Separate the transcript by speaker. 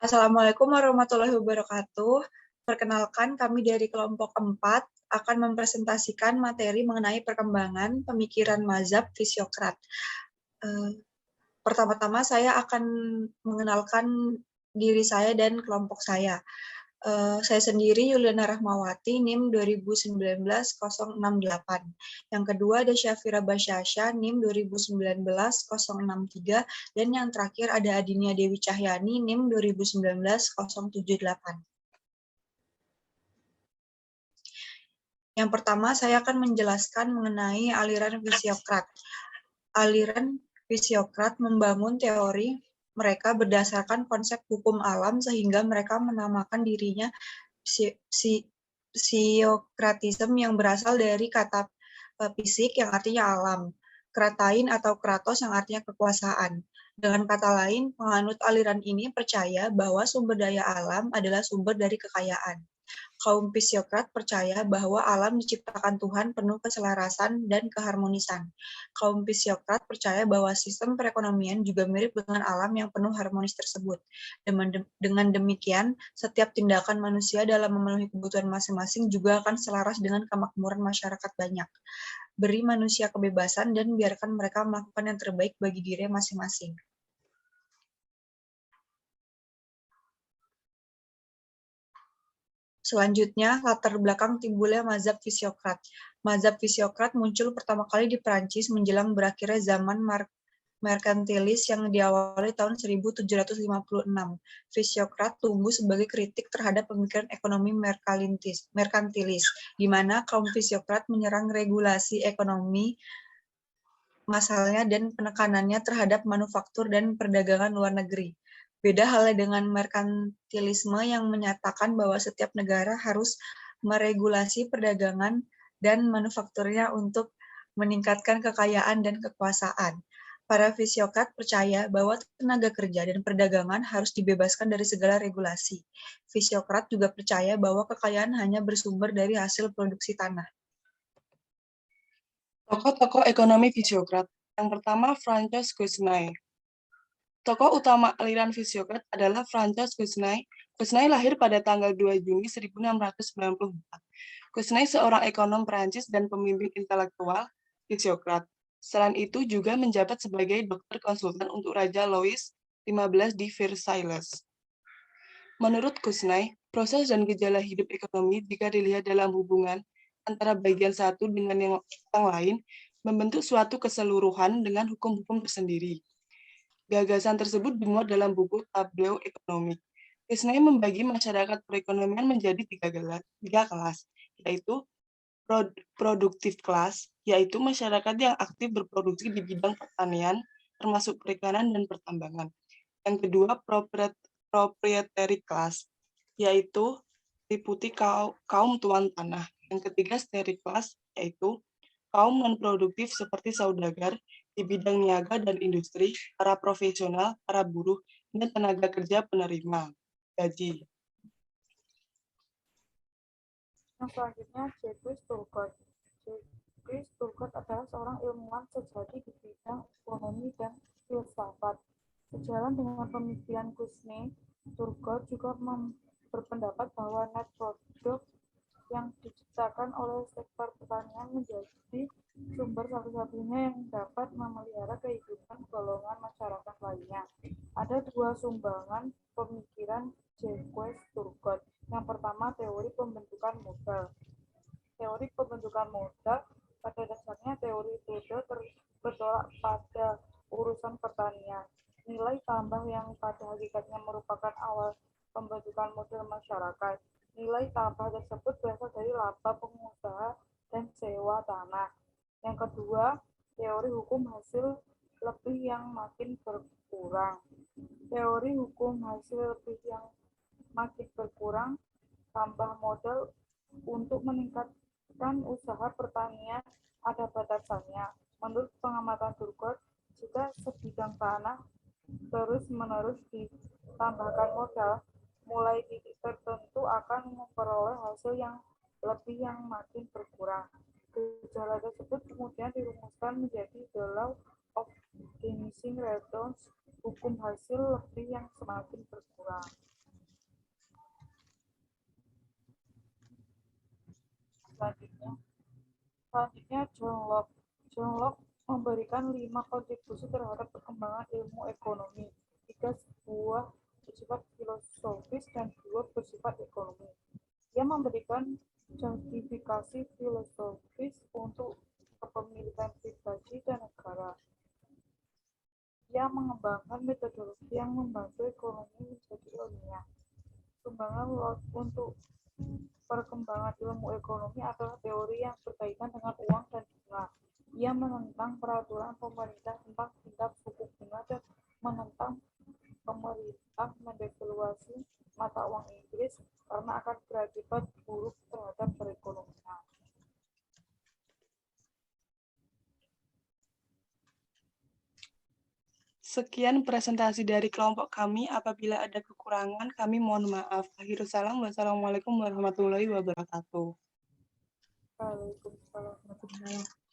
Speaker 1: Assalamualaikum warahmatullahi wabarakatuh. Perkenalkan, kami dari kelompok 4 akan mempresentasikan materi mengenai perkembangan pemikiran mazhab Fisiokrat. Pertama-tama saya akan mengenalkan diri saya dan kelompok saya. Saya sendiri Yuliana Rahmawati, NIM 2019-068. Yang kedua ada Syafira Basyasha, NIM 2019-063. Dan yang terakhir ada Adinia Dewi Cahyani, NIM 2019-078. Yang pertama, saya akan menjelaskan mengenai aliran Fisiokrat. Aliran Fisiokrat membangun teori mereka berdasarkan konsep hukum alam sehingga mereka menamakan dirinya Psiokratism yang berasal dari kata fisik yang artinya alam, kratain atau kratos yang artinya kekuasaan. Dengan kata lain, penganut aliran ini percaya bahwa sumber daya alam adalah sumber dari kekayaan. Kaum Fisiokrat percaya bahwa alam diciptakan Tuhan penuh keselarasan dan keharmonisan. Kaum Fisiokrat percaya bahwa sistem perekonomian juga mirip dengan alam yang penuh harmonis tersebut. Dengan demikian, setiap tindakan manusia dalam memenuhi kebutuhan masing-masing juga akan selaras dengan kemakmuran masyarakat banyak. Beri manusia kebebasan dan biarkan mereka melakukan yang terbaik bagi diri masing-masing. Selanjutnya, latar belakang timbulnya mazhab Fisiokrat. Mazhab Fisiokrat muncul pertama kali di Perancis menjelang berakhirnya zaman merkantilis yang diawali tahun 1756. Fisiokrat tumbuh sebagai kritik terhadap pemikiran ekonomi merkantilis, di mana kaum Fisiokrat menyerang regulasi ekonomi masalahnya dan penekanannya terhadap manufaktur dan perdagangan luar negeri. Beda halnya dengan merkantilisme yang menyatakan bahwa setiap negara harus meregulasi perdagangan dan manufakturnya untuk meningkatkan kekayaan dan kekuasaan. Para Fisiokrat percaya bahwa tenaga kerja dan perdagangan harus dibebaskan dari segala regulasi. Fisiokrat juga percaya bahwa kekayaan hanya bersumber dari hasil produksi tanah.
Speaker 2: Tokoh-tokoh ekonomi Fisiokrat. Yang pertama, Francois Quesnay. Tokoh utama aliran Fisiokrat adalah Francois Quesnay. Quesnay lahir pada tanggal 2 Juni 1694. Quesnay seorang ekonom Perancis dan pemimpin intelektual Fisiokrat. Selain itu juga menjabat sebagai dokter konsultan untuk Raja Louis XV di Versailles. Menurut Quesnay, proses dan gejala hidup ekonomi jika dilihat dalam hubungan antara bagian satu dengan yang lain membentuk suatu keseluruhan dengan hukum-hukum tersendiri. Gagasan tersebut dimuat dalam buku Tableau Ekonomik. Quesnay membagi masyarakat perekonomian menjadi tiga kelas, yaitu produktif kelas, yaitu masyarakat yang aktif berproduksi di bidang pertanian, termasuk perikanan dan pertambangan. Yang kedua, proprietary class, yaitu meliputi kaum tuan tanah. Yang ketiga, steady class, yaitu kaum non-produktif seperti saudagar di bidang niaga dan industri, para profesional, para buruh, dan tenaga kerja penerima gaji.
Speaker 3: Yang selanjutnya, Jacques Turgot. Jacques Turgot adalah seorang ilmuwan sejati di bidang ekonomi dan filsafat. Sejalan dengan pemikiran Quesnay, Turgot juga berpendapat bahwa net product yang diciptakan oleh sektor pertanian menjadi sumber satu-satunya yang dapat memelihara kehidupan golongan masyarakat lainnya. Ada dua sumbangan pemikiran Jacques Turgot. Yang pertama, teori pembentukan modal. Teori pembentukan modal pada dasarnya teori itu bertolak pada urusan pertanian. Nilai tambah yang pada hakikatnya merupakan awal pembentukan modal masyarakat. Nilai tambah tersebut berasal dari laba pengusaha dan sewa tanah. Yang kedua, teori hukum hasil lebih yang makin berkurang. Teori hukum hasil lebih yang makin berkurang, tambah modal untuk meningkatkan usaha pertanian ada batasannya. Menurut pengamatan Turgot, jika sebidang tanah terus-menerus ditambahkan modal, mulai titik tertentu akan memperoleh hasil yang lebih yang makin berkurang. Gejala tersebut kemudian dirumuskan menjadi the law of diminishing returns, hukum hasil lebih yang semakin berkurang. John Locke. John Locke memberikan 5 kontribusi terhadap perkembangan ilmu ekonomi, 3 bersifat filosofis dan 2 bersifat ekonomi. Ia memberikan justifikasi filosofis untuk kepemilikan pribadi dan negara. Ia mengembangkan metodologi yang membantu ekonomi menjadi ilmiah. Sumbangan Locke untuk perkembangan ilmu ekonomi adalah teori yang berkaitan dengan uang dan bunga. Ia menentang peraturan pemerintah tentang tingkat suku bunga dan menentang pemerintah mendevaluasi mata uang Inggris karena akan berakibat buruk terhadap perekonomian.
Speaker 2: Sekian presentasi dari kelompok kami. Apabila ada kekurangan, kami mohon maaf. Akhirul salam. Wassalamualaikum warahmatullahi wabarakatuh.
Speaker 3: Waalaikumsalam.